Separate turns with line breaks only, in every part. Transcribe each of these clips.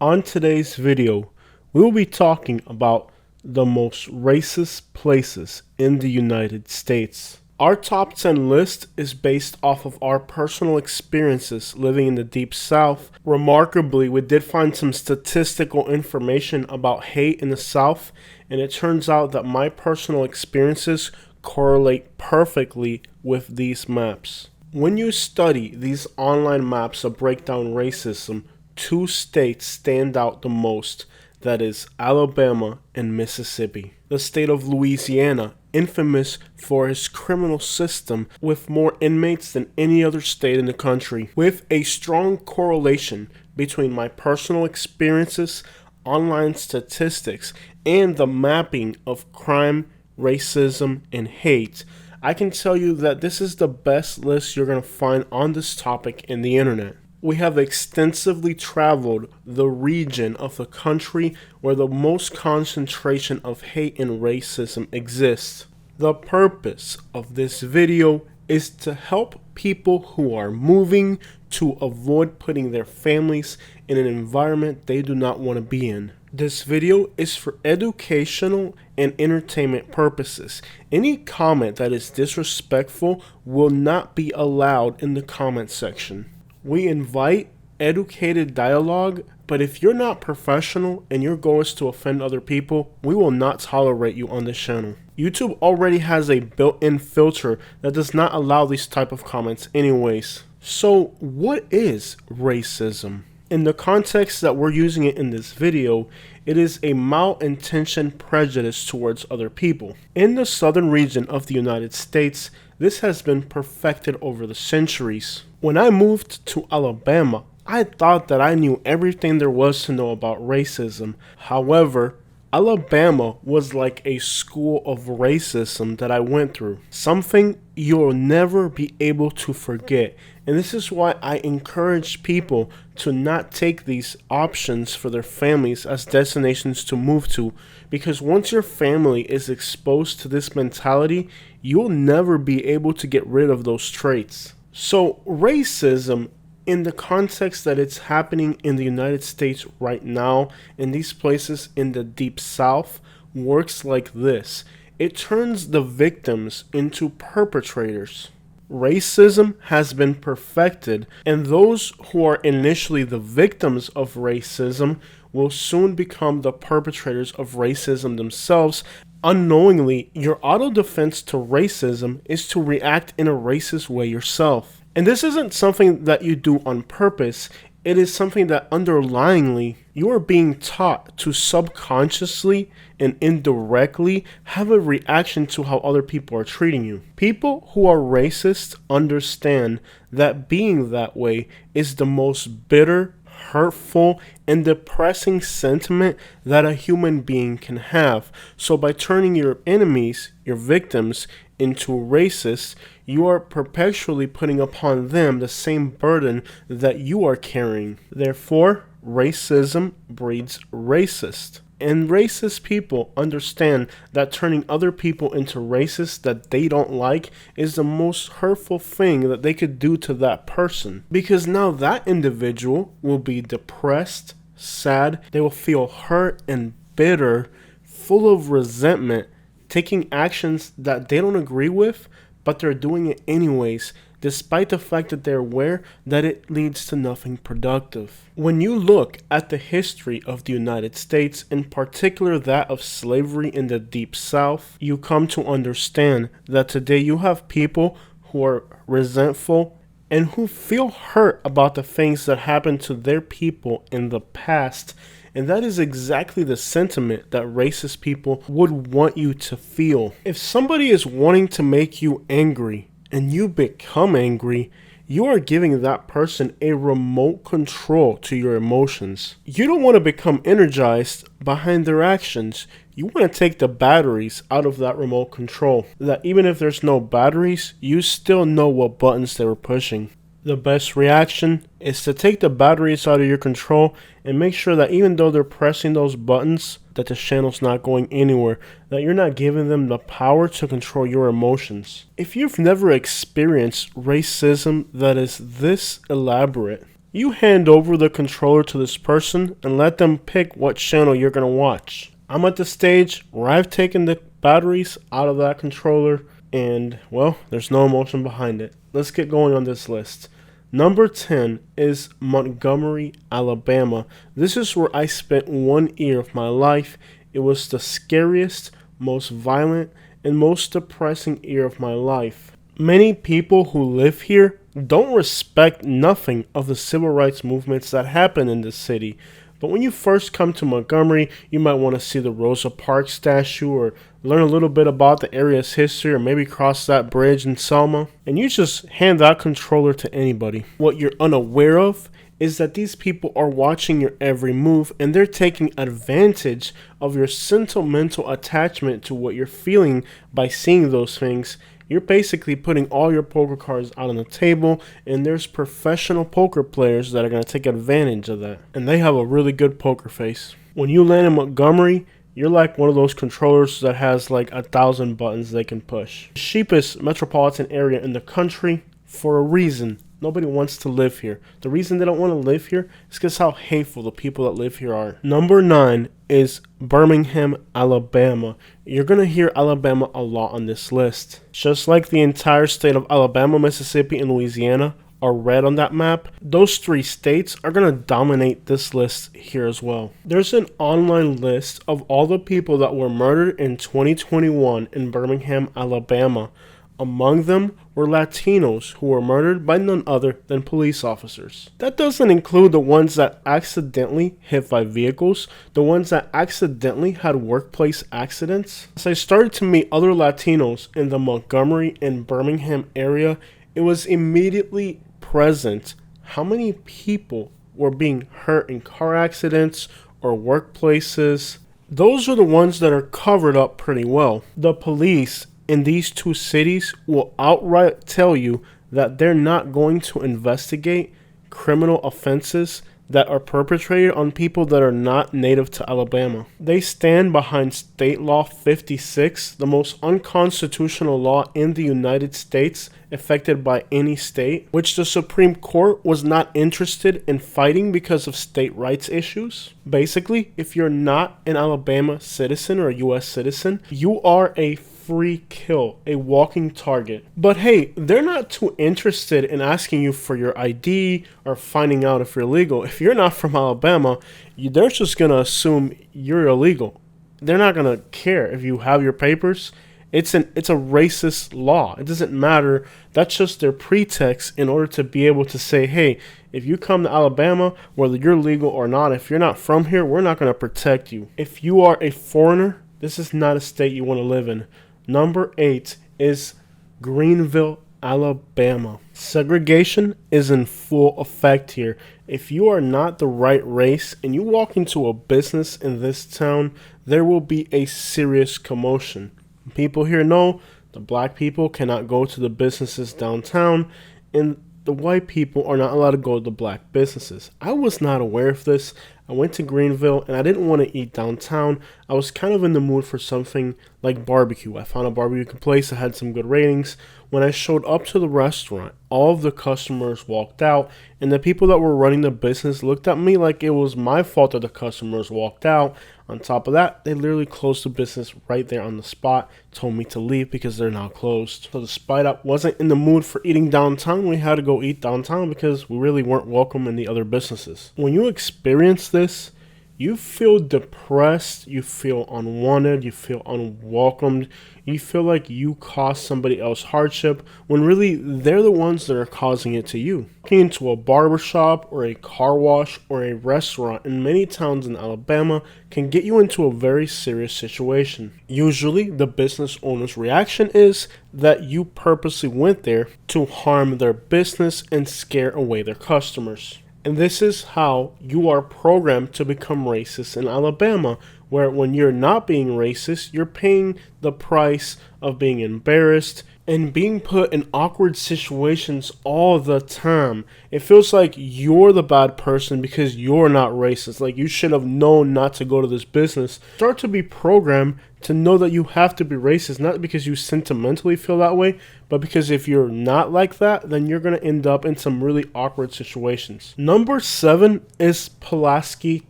On today's video, we will be talking about the most racist places in the United States. Our top 10 list is based off of our personal experiences living in the Deep South. Remarkably, we did find some statistical information about hate in the South, and it turns out that my personal experiences correlate perfectly with these maps. When you study these online maps that break down racism, two states stand out the most, that is Alabama and Mississippi. The state of Louisiana, infamous for its criminal system with more inmates than any other state in the country, with a strong correlation between my personal experiences, online statistics, and the mapping of crime, racism, and hate. I can tell you that this is the best list you're going to find on this topic in the internet. We have extensively traveled the region of the country where the most concentration of hate and racism exists. The purpose of this video is to help people who are moving to avoid putting their families in an environment they do not want to be in. This video is for educational and entertainment purposes. Any comment that is disrespectful will not be allowed in the comment section. We invite educated dialogue, but if you're not professional and your goal is to offend other people, we will not tolerate you on this channel. YouTube already has a built-in filter that does not allow these type of comments anyways. So what is racism? In the context that we're using it in this video, it is a malintentioned prejudice towards other people. In the southern region of the United States, this has been perfected over the centuries. When I moved to Alabama, I thought that I knew everything there was to know about racism. However, Alabama was like a school of racism that I went through. Something you'll never be able to forget. And this is why I encourage people to not take these options for their families as destinations to move to. Because once your family is exposed to this mentality, you'll never be able to get rid of those traits. So racism, in the context that it's happening in the United States right now, in these places in the Deep South, works like this. It turns the victims into perpetrators. Racism has been perfected, and those who are initially the victims of racism will soon become the perpetrators of racism themselves. Unknowingly, your auto defense to racism is to react in a racist way yourself. And this isn't something that you do on purpose. It is something that underlyingly you are being taught to subconsciously and indirectly have a reaction to how other people are treating you. People who are racist understand that being that way is the most bitter, hurtful, and depressing sentiment that a human being can have. So by turning your enemies, your victims, into racists, you are perpetually putting upon them the same burden that you are carrying. Therefore, racism breeds racist. And racist people understand that turning other people into racists that they don't like is the most hurtful thing that they could do to that person. Because now that individual will be depressed, sad, they will feel hurt and bitter, full of resentment, taking actions that they don't agree with, but they're doing it anyways, despite the fact that they're aware that it leads to nothing productive. When you look at the history of the United States, in particular that of slavery in the Deep South, you come to understand that today you have people who are resentful and who feel hurt about the things that happened to their people in the past. And that is exactly the sentiment that racist people would want you to feel. If somebody is wanting to make you angry and you become angry, you are giving that person a remote control to your emotions. You don't want to become energized behind their actions. You want to take the batteries out of that remote control. That even if there's no batteries, you still know what buttons they were pushing. The best reaction is to take the batteries out of your control and make sure that even though they're pressing those buttons, that the channel's not going anywhere, that you're not giving them the power to control your emotions. If you've never experienced racism that is this elaborate, You hand over the controller to this person and let them pick what channel you're going to watch. I'm at the stage where I've taken the batteries out of that controller and, well, there's no emotion behind it. Let's get going on this list. Number 10 is Montgomery, Alabama. This is where I spent 1 year of my life. It was the scariest, most violent, and most depressing year of my life. Many people who live here don't respect nothing of the civil rights movements that happen in this city. But when you first come to Montgomery, you might want to see the Rosa Parks statue or learn a little bit about the area's history or maybe cross that bridge in Selma. And you just hand that controller to anybody. What you're unaware of is that these people are watching your every move and they're taking advantage of your sentimental attachment to what you're feeling by seeing those things. You're basically putting all your poker cards out on the table, and there's professional poker players that are going to take advantage of that. And they have a really good poker face. When you land in Montgomery, you're like one of those controllers that has like 1,000 buttons they can push. The cheapest metropolitan area in the country for a reason. Nobody wants to live here. The reason they don't want to live here is because how hateful the people that live here are. Number 9 is Birmingham, Alabama. You're going to hear Alabama a lot on this list. Just like the entire state of Alabama, Mississippi, and Louisiana are red on that map, those 3 states are going to dominate this list here as well. There's an online list of all the people that were murdered in 2021 in Birmingham, Alabama. Among them were Latinos who were murdered by none other than police officers. That doesn't include the ones that accidentally hit by vehicles, the ones that accidentally had workplace accidents. As I started to meet other Latinos in the Montgomery and Birmingham area, it was immediately present how many people were being hurt in car accidents or workplaces. Those are the ones that are covered up pretty well. The police in these 2 cities will outright tell you that they're not going to investigate criminal offenses that are perpetrated on people that are not native to Alabama. They stand behind State Law 56, the most unconstitutional law in the United States affected by any state, which the Supreme Court was not interested in fighting because of state rights issues. Basically, if you're not an Alabama citizen or a U.S. citizen, you are a free kill, a walking target. But hey, they're not too interested in asking you for your ID or finding out if you're legal. If you're not from Alabama, they're just going to assume you're illegal. They're not going to care if you have your papers. It's a racist law. It doesn't matter. That's just their pretext in order to be able to say, hey, if you come to Alabama, whether you're legal or not, if you're not from here, we're not going to protect you. If you are a foreigner, this is not a state you want to live in. Number 8 is Greenville, Alabama. Segregation is in full effect here. If you are not the right race and you walk into a business in this town, there will be a serious commotion. People here know the black people cannot go to the businesses downtown, and the white people are not allowed to go to the black businesses. I was not aware of this. I went to Greenville and I didn't want to eat downtown. I was kind of in the mood for something like barbecue. I found a barbecue place that had some good ratings. When I showed up to the restaurant, all of the customers walked out, and the people that were running the business looked at me like it was my fault that the customers walked out. On top of that, they literally closed the business right there on the spot, told me to leave because they're now closed. So despite I wasn't in the mood for eating downtown, we had to go eat downtown because we really weren't welcome in the other businesses. When you experience this, you feel depressed, you feel unwanted, you feel unwelcomed, you feel like you caused somebody else hardship when really they're the ones that are causing it to you. Walking into a barbershop or a car wash or a restaurant in many towns in Alabama can get you into a very serious situation. Usually, the business owner's reaction is that you purposely went there to harm their business and scare away their customers. And this is how you are programmed to become racist in Alabama, where when you're not being racist, you're paying the price of being embarrassed and being put in awkward situations all the time. It feels like you're the bad person because you're not racist. Like you should have known not to go to this business. Start to be programmed to know that you have to be racist, not because you sentimentally feel that way, but because if you're not like that, then you're going to end up in some really awkward situations. Number 7 is Pulaski,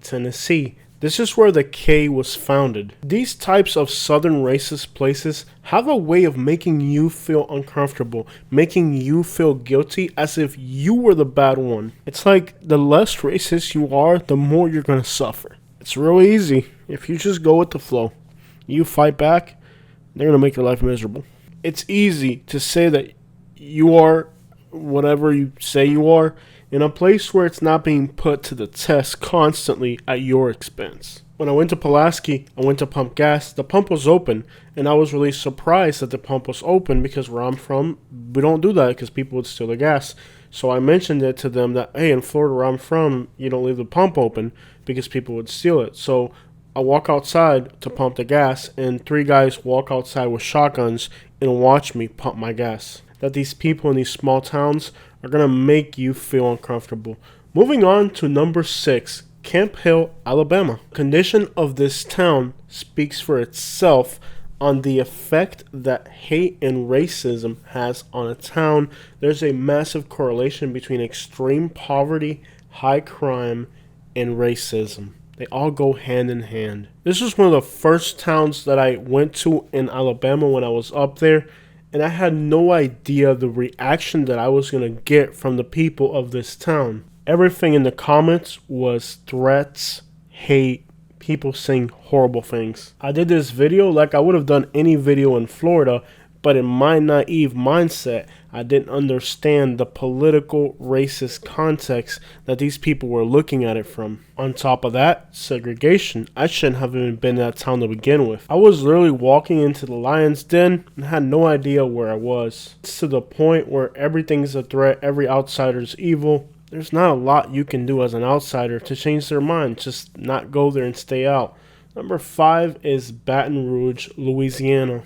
Tennessee. This is where the K was founded. These types of southern racist places have a way of making you feel uncomfortable, making you feel guilty as if you were the bad one. It's like the less racist you are, the more you're going to suffer. It's real easy if you just go with the flow. You fight back, they're going to make your life miserable. It's easy to say that you are whatever you say you are in a place where it's not being put to the test constantly at your expense. When I went to Pulaski, I went to pump gas. The pump was open, and I was really surprised that the pump was open because where I'm from, we don't do that because people would steal the gas. So I mentioned it to them that, hey, in Florida where I'm from, you don't leave the pump open because people would steal it. So I walk outside to pump the gas, and 3 guys walk outside with shotguns and watch me pump my gas. That these people in these small towns are going to make you feel uncomfortable. Moving on to number 6, Camp Hill, Alabama. The condition of this town speaks for itself on the effect that hate and racism has on a town. There's a massive correlation between extreme poverty, high crime, and racism. They all go hand in hand. This was one of the first towns that I went to in Alabama when I was up there, and I had no idea the reaction that I was going to get from the people of this town. Everything in the comments was threats, hate, people saying horrible things. I did this video like I would have done any video in Florida, but in my naive mindset, I didn't understand the political, racist context that these people were looking at it from. On top of that, segregation. I shouldn't have even been in that town to begin with. I was literally walking into the lion's den and had no idea where I was. It's to the point where everything's a threat, every outsider's evil. There's not a lot you can do as an outsider to change their mind. Just not go there and stay out. Number 5 is Baton Rouge, Louisiana.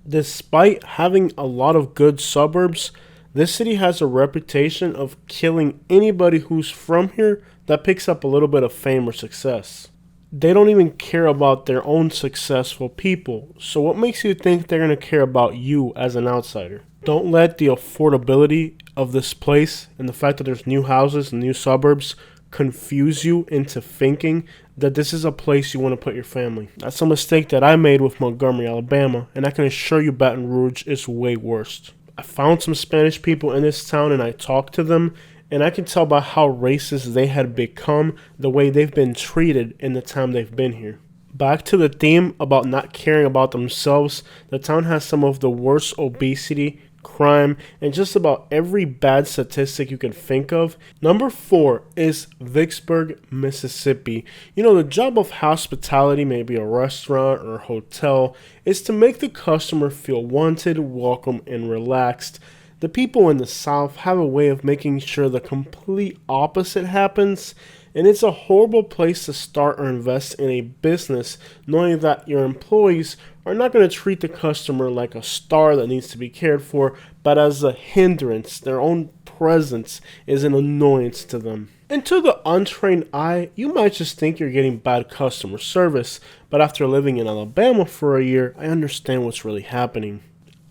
Despite having a lot of good suburbs, this city has a reputation of killing anybody who's from here that picks up a little bit of fame or success. They don't even care about their own successful people. So what makes you think they're going to care about you as an outsider? Don't let the affordability of this place and the fact that there's new houses and new suburbs confuse you into thinking that this is a place you want to put your family. That's a mistake that I made with Montgomery, Alabama, and I can assure you Baton Rouge is way worse. I found some Spanish people in this town and I talked to them, and I can tell by how racist they had become, the way they've been treated in the time they've been here. Back to the theme about not caring about themselves, the town has some of the worst obesity, crime, and just about every bad statistic you can think of. Number 4 is Vicksburg, Mississippi. You know, the job of hospitality, maybe a restaurant or a hotel, is to make the customer feel wanted, welcome, and relaxed. The people in the South have a way of making sure the complete opposite happens, and it's a horrible place to start or invest in a business knowing that your employees are not going to treat the customer like a star that needs to be cared for, but as a hindrance. Their own presence is an annoyance to them. And to the untrained eye, you might just think you're getting bad customer service, but after living in Alabama for a year, I understand what's really happening.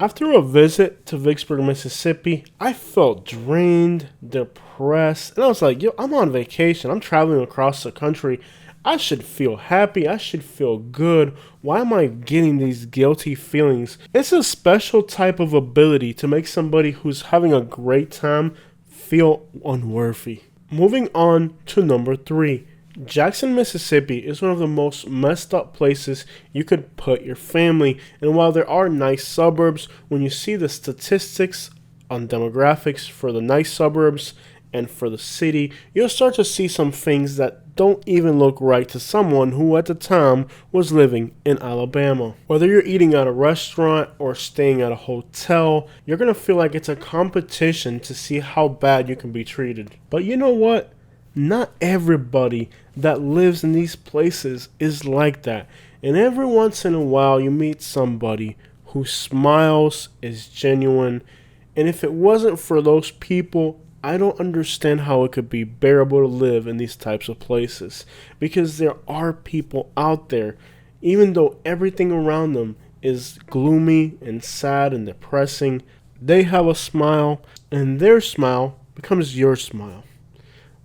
After a visit to Vicksburg, Mississippi, I felt drained, depressed, and I was like, yo, I'm on vacation. I'm traveling across the country. I should feel happy. I should feel good. Why am I getting these guilty feelings? It's a special type of ability to make somebody who's having a great time feel unworthy. Moving on to number 3. Jackson, Mississippi is one of the most messed up places you could put your family, and while there are nice suburbs, when you see the statistics on demographics for the nice suburbs and for the city, you'll start to see some things that don't even look right to someone who at the time was living in Alabama. Whether you're eating at a restaurant or staying at a hotel, you're going to feel like it's a competition to see how bad you can be treated. But you know what? Not everybody that lives in these places is like that. And every once in a while you meet somebody whose smiles is genuine. And if it wasn't for those people, I don't understand how it could be bearable to live in these types of places. Because there are people out there, even though everything around them is gloomy and sad and depressing, they have a smile, and their smile becomes your smile.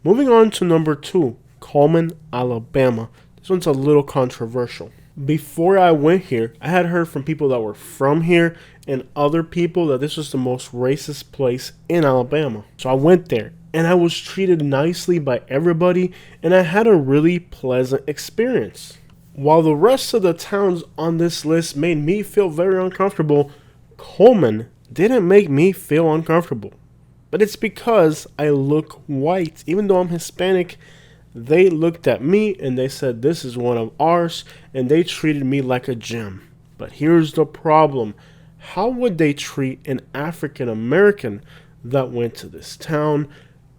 Moving on to number 2, Coleman, Alabama. This one's a little controversial. Before I went here, I had heard from people that were from here and other people that this was the most racist place in Alabama. So I went there and I was treated nicely by everybody and I had a really pleasant experience. While the rest of the towns on this list made me feel very uncomfortable, Coleman didn't make me feel uncomfortable. But it's because I look white. Even though I'm Hispanic, they looked at me and they said, this is one of ours, and they treated me like a gem. But here's the problem. How would they treat an African American that went to this town?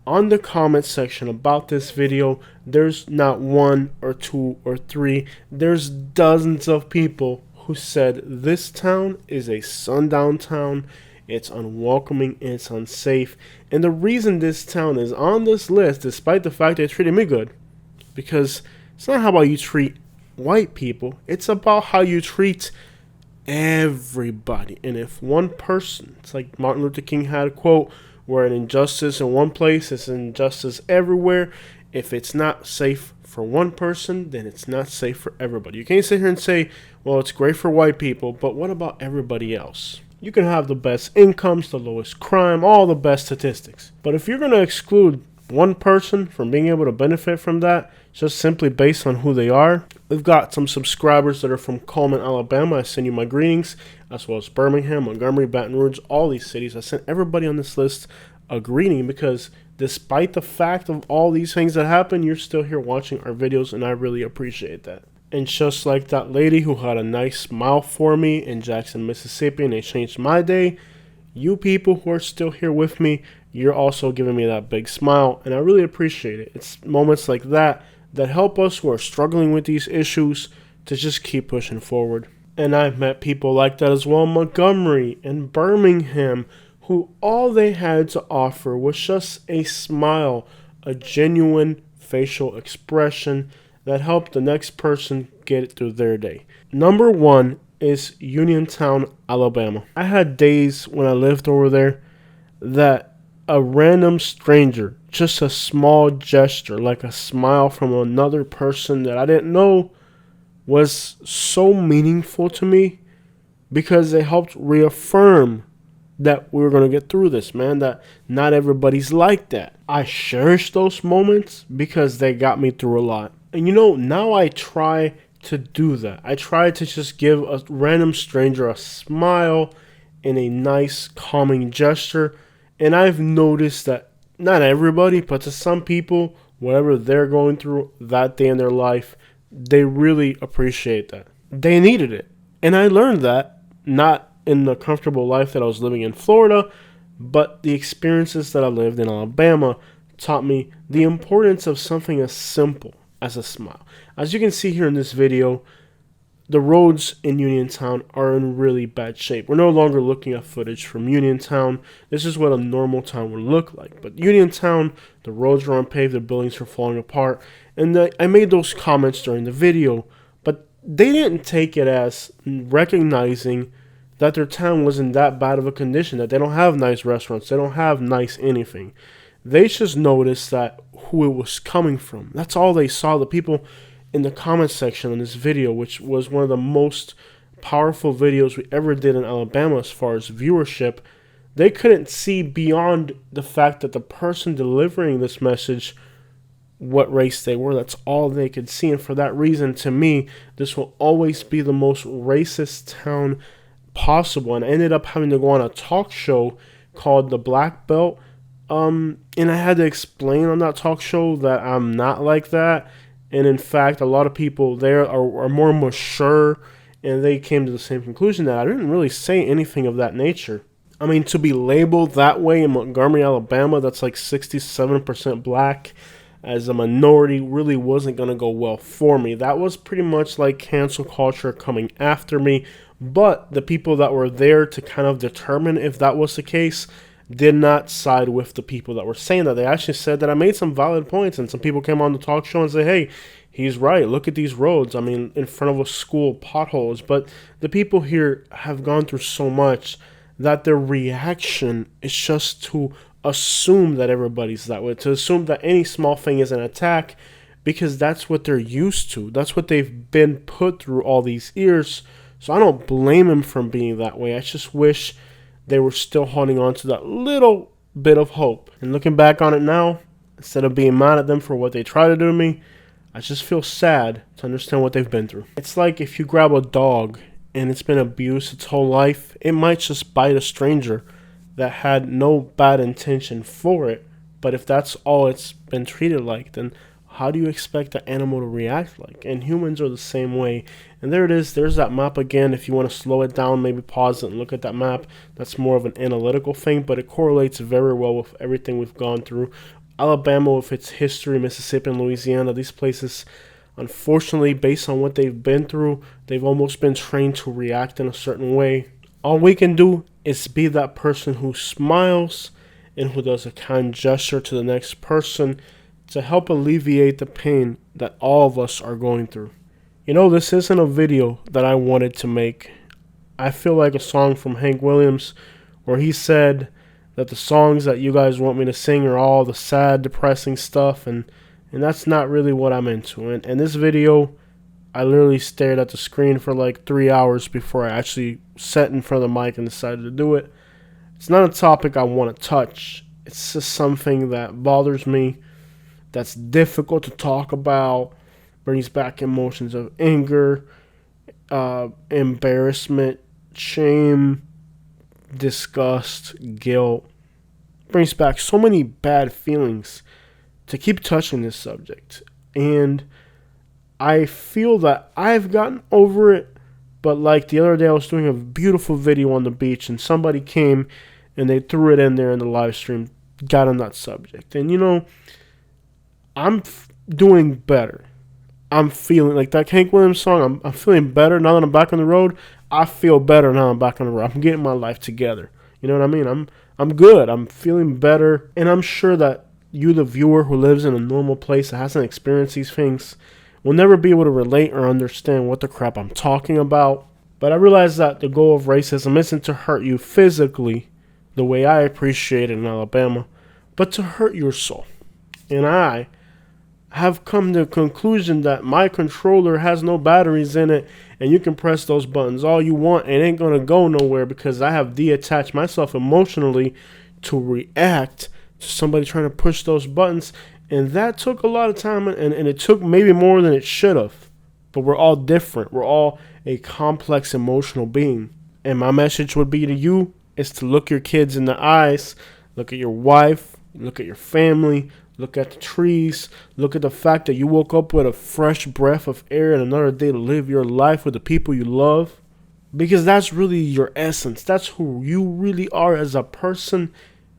On the comment section about this video, there's not 1 or 2 or 3. There's dozens of people who said this town is a sundown town. It's unwelcoming, it's unsafe. And the reason this town is on this list, despite the fact they treated me good, because it's not how about you treat white people, it's about how you treat everybody. And if one person, it's like Martin Luther King had a quote, where an injustice in one place is injustice everywhere. If it's not safe for one person, then it's not safe for everybody. You can't sit here and say, well, it's great for white people, but what about everybody else? You can have the best incomes, the lowest crime, all the best statistics. But if you're going to exclude one person from being able to benefit from that, just simply based on who they are, we've got some subscribers that are from Coleman, Alabama. I send you my greetings, as well as Birmingham, Montgomery, Baton Rouge, all these cities. I sent everybody on this list a greeting because despite the fact of all these things that happen, you're still here watching our videos, and I really appreciate that. And just like that lady who had a nice smile for me in Jackson, Mississippi, and it changed my day, you people who are still here with me, you're also giving me that big smile, and I really appreciate it. It's moments like that that help us who are struggling with these issues to just keep pushing forward. And I've met people like that as well in Montgomery and Birmingham, who all they had to offer was just a smile, a genuine facial expression that helped the next person get it through their day. Number 1 is Uniontown, Alabama. I had days when I lived over there that a random stranger, just a small gesture, like a smile from another person that I didn't know, was so meaningful to me because it helped reaffirm that we were going to get through this, man, that not everybody's like that. I cherish those moments because they got me through a lot. And now I try to do that. I try to just give a random stranger a smile and a nice calming gesture. And I've noticed that not everybody, but to some people, whatever they're going through that day in their life, they really appreciate that. They needed it. And I learned that not in the comfortable life that I was living in Florida, but the experiences that I lived in Alabama taught me the importance of something as simple as a smile. As you can see here in this video, the roads in Uniontown are in really bad shape. We're no longer looking at footage from Uniontown. This is what a normal town would look like. But Uniontown, the roads are unpaved, the buildings are falling apart. And I made those comments during the video, but they didn't take it as recognizing that their town was in that bad of a condition, that they don't have nice restaurants, they don't have nice anything. They just noticed that who it was coming from. That's all they saw. The people in the comment section on this video, which was one of the most powerful videos we ever did in Alabama as far as viewership, they couldn't see beyond the fact that the person delivering this message, what race they were. That's all they could see. And for that reason, to me, this will always be the most racist town possible. And I ended up having to go on a talk show called The Black Belt. And I had to explain on that talk show that I'm not like that. And in fact, a lot of people there are more mature, and they came to the same conclusion that I didn't really say anything of that nature. I mean, to be labeled that way in Montgomery, Alabama, that's like 67% black, as a minority really wasn't going to go well for me. That was pretty much like cancel culture coming after me. But the people that were there to kind of determine if that was the case did not side with the people that were saying that. They actually said that I made some valid points, and some people came on the talk show and said, hey, he's right. Look at these roads. I mean, in front of a school, potholes. But the people here have gone through so much that their reaction is just to assume that everybody's that way, to assume that any small thing is an attack, because that's what they're used to. That's what they've been put through all these years. So I don't blame them for being that way. I just wish they were still holding on to that little bit of hope. And looking back on it now, instead of being mad at them for what they tried to do to me, I just feel sad to understand what they've been through. It's like if you grab a dog and it's been abused its whole life, it might just bite a stranger that had no bad intention for it. But if that's all it's been treated like, then how do you expect the animal to react like? And humans are the same way. And there it is. There's that map again. If you want to slow it down, maybe pause it and look at that map. That's more of an analytical thing, but it correlates very well with everything we've gone through. Alabama with its history, Mississippi and Louisiana, these places, unfortunately, based on what they've been through, they've almost been trained to react in a certain way. All we can do is be that person who smiles and who does a kind gesture to the next person to help alleviate the pain that all of us are going through. You know, this isn't a video that I wanted to make. I feel like a song from Hank Williams where he said that the songs that you guys want me to sing are all the sad, depressing stuff, and that's not really what I'm into. And this video, I literally stared at the screen for like 3 hours before I actually sat in front of the mic and decided to do it. It's not a topic I want to touch. It's just something that bothers me, that's difficult to talk about, brings back emotions of anger, embarrassment, shame, disgust, guilt. Brings back so many bad feelings to keep touching this subject. And I feel that I've gotten over it, but like the other day I was doing a beautiful video on the beach and somebody came and they threw it in there in the live stream, got on that subject. And you know, I'm doing better. I'm feeling like that Hank Williams song. I'm feeling better now that I'm back on the road. I feel better now I'm back on the road. I'm getting my life together. You know what I mean? I'm good. I'm feeling better. And I'm sure that you, the viewer who lives in a normal place that hasn't experienced these things, will never be able to relate or understand what the crap I'm talking about. But I realize that the goal of racism isn't to hurt you physically the way I appreciate it in Alabama, but to hurt your soul. And I have come to the conclusion that my controller has no batteries in it, and you can press those buttons all you want and it ain't gonna go nowhere, because I have detached myself emotionally to react to somebody trying to push those buttons. And that took a lot of time, and it took maybe more than it should have. But we're all different. We're all a complex emotional being. And my message would be to you is to look your kids in the eyes, look at your wife, look at your family, look at the trees, look at the fact that you woke up with a fresh breath of air and another day to live your life with the people you love. Because that's really your essence. That's who you really are as a person.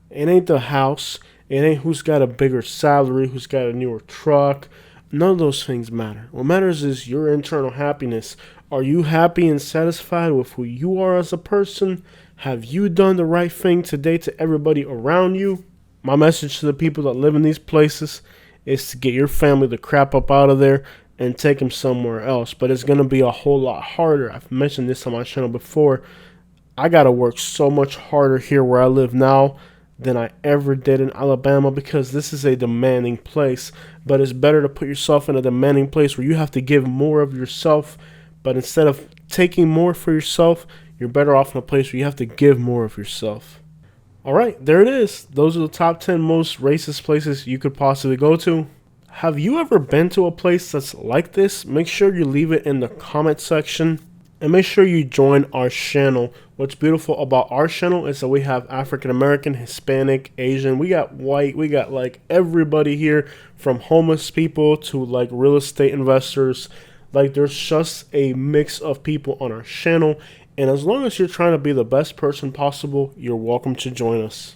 It ain't the house. It ain't who's got a bigger salary, who's got a newer truck. None of those things matter. What matters is your internal happiness. Are you happy and satisfied with who you are as a person? Have you done the right thing today to everybody around you? My message to the people that live in these places is to get your family the crap up out of there and take them somewhere else. But it's going to be a whole lot harder. I've mentioned this on my channel before. I got to work so much harder here where I live now than I ever did in Alabama, because this is a demanding place. But it's better to put yourself in a demanding place where you have to give more of yourself, but instead of taking more for yourself, you're better off in a place where you have to give more of yourself. Alright, there it is. Those are the top 10 most racist places you could possibly go to. Have you ever been to a place that's like this? Make sure you leave it in the comment section. And make sure you join our channel. What's beautiful about our channel is that we have African American, Hispanic, Asian. We got white. We got like everybody here, from homeless people to like real estate investors. Like, there's just a mix of people on our channel. And as long as you're trying to be the best person possible, you're welcome to join us.